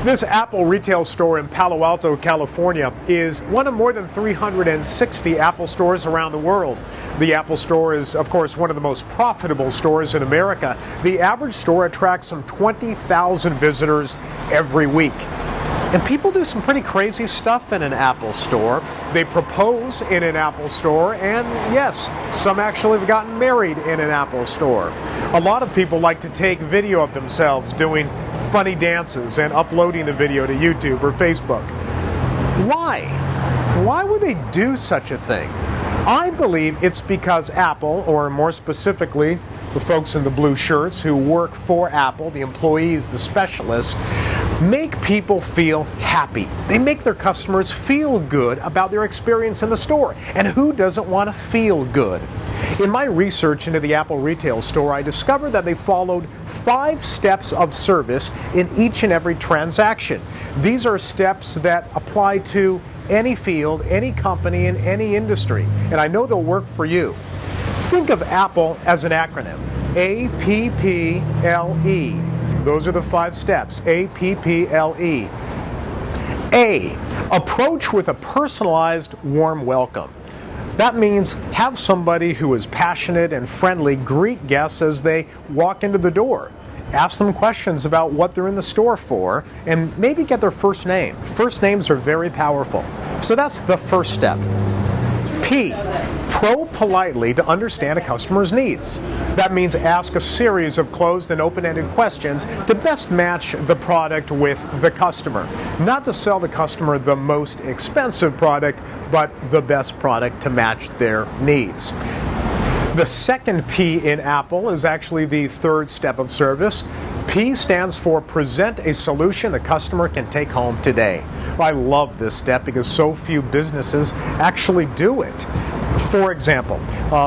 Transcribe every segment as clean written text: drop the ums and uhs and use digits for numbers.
This Apple retail store in Palo Alto, California is one of more than 360 Apple stores around the world. The Apple store is, of course, one of the most profitable stores in America. The average store attracts some 20,000 visitors every week. And people do some pretty crazy stuff in an Apple store. They propose in an Apple store, and yes, some actually have gotten married in an Apple store. A lot of people like to take video of themselves doing funny dances and uploading the video to YouTube or Facebook. Why? Why would they do such a thing? I believe it's because Apple, or more specifically, the folks in the blue shirts who work for Apple, the employees, the specialists, make people feel happy. They make their customers feel good about their experience in the store. And who doesn't want to feel good? In my research into the Apple retail store, I discovered that they followed 5 steps of service in each and every transaction. These are steps that apply to any field, any company, in any industry. And I know they'll work for you. Think of Apple as an acronym, A-P-P-L-E. Those are the 5 steps, A-P-P-L-E. A, approach with a personalized, warm welcome. That means have somebody who is passionate and friendly greet guests as they walk into the door. Ask them questions about what they're in the store for, and maybe get their first name. First names are very powerful. So that's the first step. P, probe politely to understand a customer's needs. That means ask a series of closed and open-ended questions to best match the product with the customer. Not to sell the customer the most expensive product, but the best product to match their needs. The second P in Apple is actually the third step of service. P stands for present a solution the customer can take home today. I love this step because so few businesses actually do it. For example,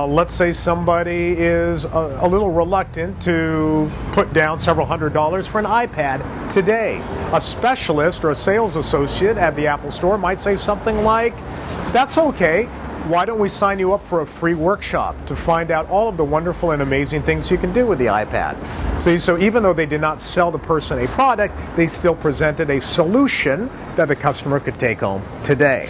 let's say somebody is a little reluctant to put down several $100s for an iPad today. A specialist or a sales associate at the Apple store might say something like, "That's okay. Why don't we sign you up for a free workshop to find out all of the wonderful and amazing things you can do with the iPad?" So even though they did not sell the person a product, they still presented a solution that the customer could take home today.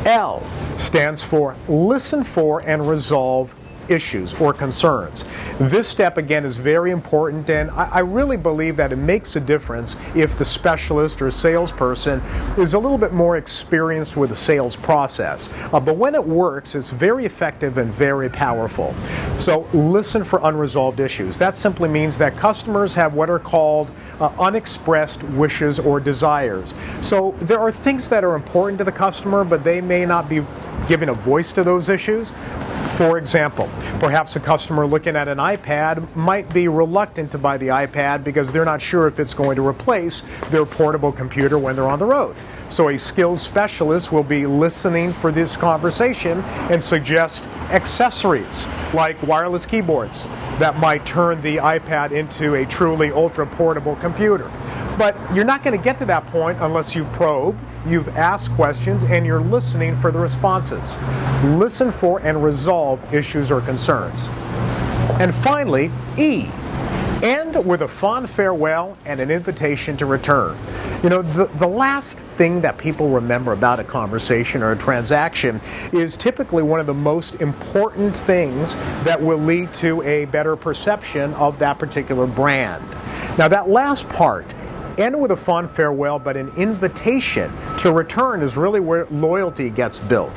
L stands for listen for and resolve issues or concerns. This step again is very important, and I really believe that it makes a difference if the specialist or salesperson is a little bit more experienced with the sales process. But when it works, it's very effective and very powerful. So listen for unresolved issues. That simply means that customers have what are called unexpressed wishes or desires. So there are things that are important to the customer, but they may not be giving a voice to those issues. For example, perhaps a customer looking at an iPad might be reluctant to buy the iPad because they're not sure if it's going to replace their portable computer when they're on the road. So a skills specialist will be listening for this conversation and suggest accessories like wireless keyboards that might turn the iPad into a truly ultra-portable computer. But you're not going to get to that point unless you probe, you've asked questions, and you're listening for the responses. Listen for and resolve issues or concerns. And finally, E. End with a fond farewell and an invitation to return. You know, the last thing that people remember about a conversation or a transaction is typically one of the most important things that will lead to a better perception of that particular brand. Now, that last part, end with a fond farewell, but an invitation to return, is really where loyalty gets built.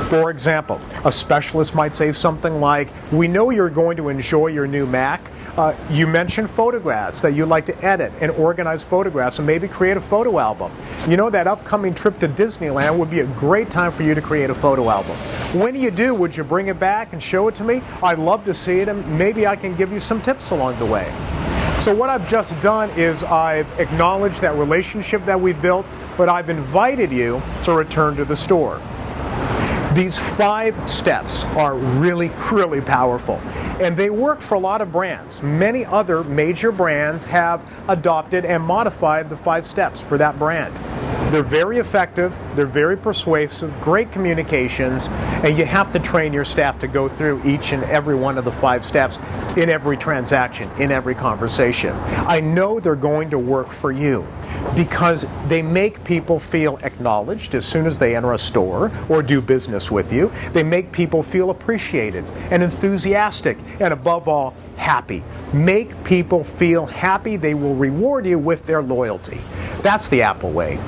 For example, a specialist might say something like, "We know you're going to enjoy your new Mac. You mentioned photographs, that you like to edit and organize photographs and maybe create a photo album. You know, that upcoming trip to Disneyland would be a great time for you to create a photo album. When you do, would you bring it back and show it to me? I'd love to see it, and maybe I can give you some tips along the way." So what I've just done is I've acknowledged that relationship that we've built, but I've invited you to return to the store. These 5 steps are really, really powerful, and they work for a lot of brands. Many other major brands have adopted and modified the 5 steps for that brand. They're very effective, they're very persuasive, great communications, and you have to train your staff to go through each and every one of the 5 steps in every transaction, in every conversation. I know they're going to work for you because they make people feel acknowledged as soon as they enter a store or do business with you. They make people feel appreciated and enthusiastic, and above all, happy. Make people feel happy. They will reward you with their loyalty. That's the Apple way.